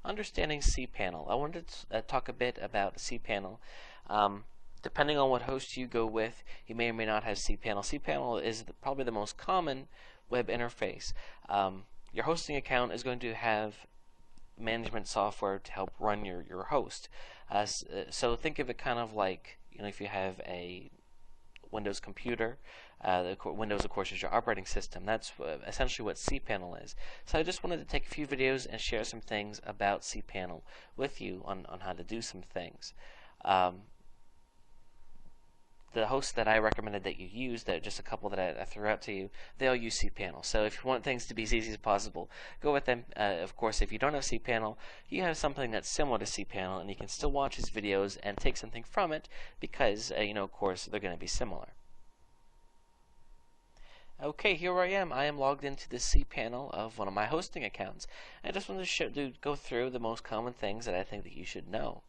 understanding cPanel. I wanted to talk a bit about cPanel. Depending on what host you go with, you may or may not have cPanel. cPanel is probably the most common web interface. Your hosting account is going to have management software to help run your host. So think of it kind of like, if you have a Windows computer. Windows, of course, is your operating system. That's essentially what cPanel is. So I just wanted to take a few videos and share some things about cPanel with you on how to do some things. The hosts that I recommended that you use, that just a couple that I threw out to you, they all use cPanel. So if you want things to be as easy as possible, go with them. Of course, if you don't have cPanel, you have something that's similar to cPanel, and you can still watch his videos and take something from it because, of course, they're going to be similar. Okay, here I am. I am logged into the cPanel of one of my hosting accounts. I just wanted to go through the most common things that I think that you should know.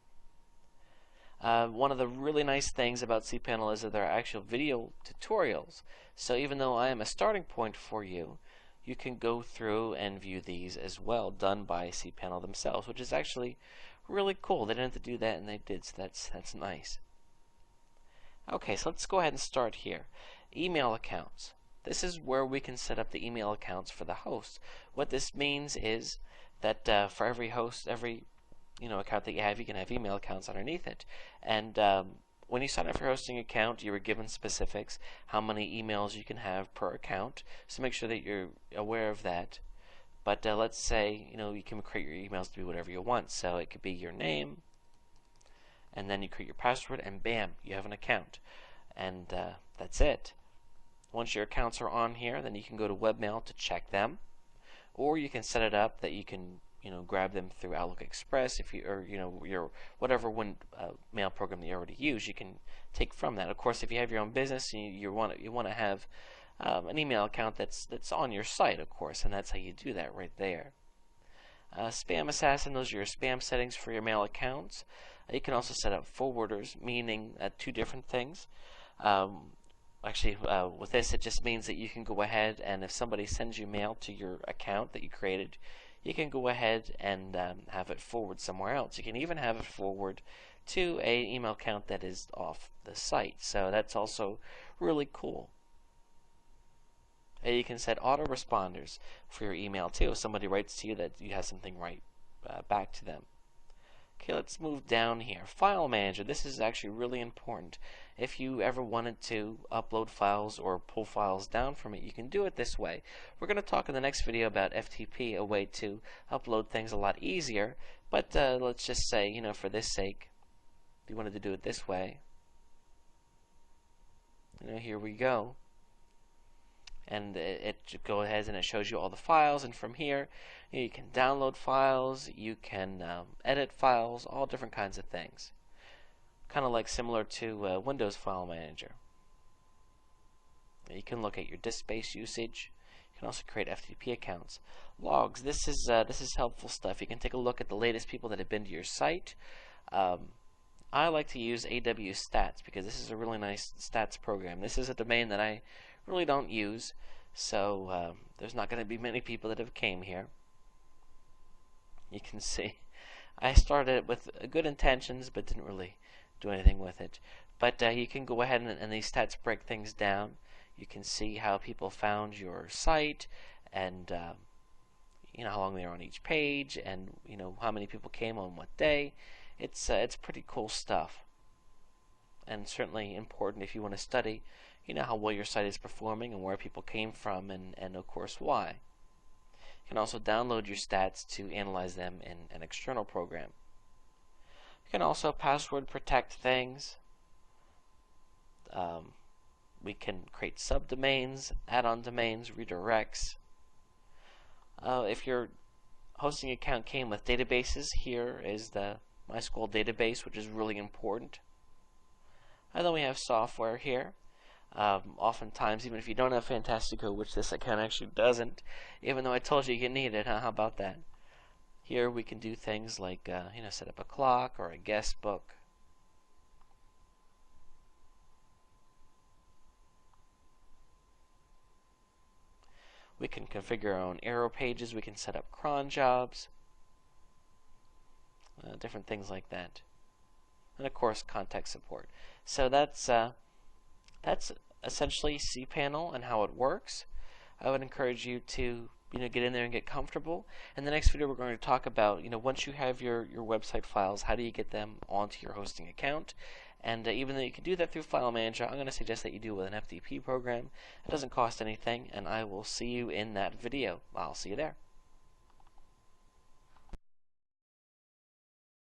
One of the really nice things about cPanel is that there are actual video tutorials. So even though I am a starting point for you, you can go through and view these as well, done by cPanel themselves, which is actually really cool. They didn't have to do that, and they did, so that's nice. Okay, so let's go ahead and start here. Email accounts. This is where we can set up the email accounts for the host. What this means is that for every host, every account that you can have email accounts underneath it. And when you sign up for your hosting account, you were given specifics, how many emails you can have per account. So make sure that you're aware of that. But let's say you can create your emails to be whatever you want. So it could be your name, and then you create your password, and bam, you have an account. And that's it. Once your accounts are on here, then you can go to webmail to check them, or you can set it up that you can grab them through Outlook Express, or your whatever mail program that you already use, you can take from that. Of course, if you have your own business, you want to have an email account that's on your site, of course, and that's how you do that right there. Spam Assassin, those are your spam settings for your mail accounts. You can also set up forwarders, meaning two different things. With this, it just means that you can go ahead and if somebody sends you mail to your account that you created, you can go ahead and have it forward somewhere else. You can even have it forward to an email account that is off the site. So that's also really cool. You can set autoresponders for your email too. If somebody writes to you, that you have something right back to them. Okay, let's move down here. File Manager. This is actually really important. If you ever wanted to upload files or pull files down from it, you can do it this way. We're going to talk in the next video about FTP, a way to upload things a lot easier. But let's just say, for this sake, if you wanted to do it this way, here we go. And it goes ahead and it shows you all the files, and from here you can download files, you can edit files, all different kinds of things. Kind of like similar to Windows File Manager. You can look at your disk space usage. You can also create FTP accounts. Logs. This is helpful stuff. You can take a look at the latest people that have been to your site. I like to use AW Stats because this is a really nice stats program. This is a domain that I really don't use, so there's not going to be many people that have came here. You can see I started it with good intentions but didn't really do anything with it. But you can go ahead and these stats break things down. You can see how people found your site, and how long they are on each page, and how many people came on what day. It's pretty cool stuff, and certainly important if you want to study how well your site is performing and where people came from, and of course why. You can also download your stats to analyze them in an external program. You can also password protect things. We can create subdomains, add-on domains, redirects. If your hosting account came with databases, here is the MySQL database, which is really important. And then we have software here. Oftentimes, even if you don't have Fantastico, which this account actually doesn't, even though I told you you need it, how about that? Here we can do things like set up a clock or a guest book. We can configure our own arrow pages. We can set up cron jobs. different things like that, and of course contact support. So that's essentially cPanel and how it works. I would encourage you to get in there and get comfortable. In the next video, we're going to talk about once you have your website files, how do you get them onto your hosting account. And even though you can do that through File Manager, I'm going to suggest that you do it with an FTP program. It doesn't cost anything, and I will see you in that video. I'll see you there.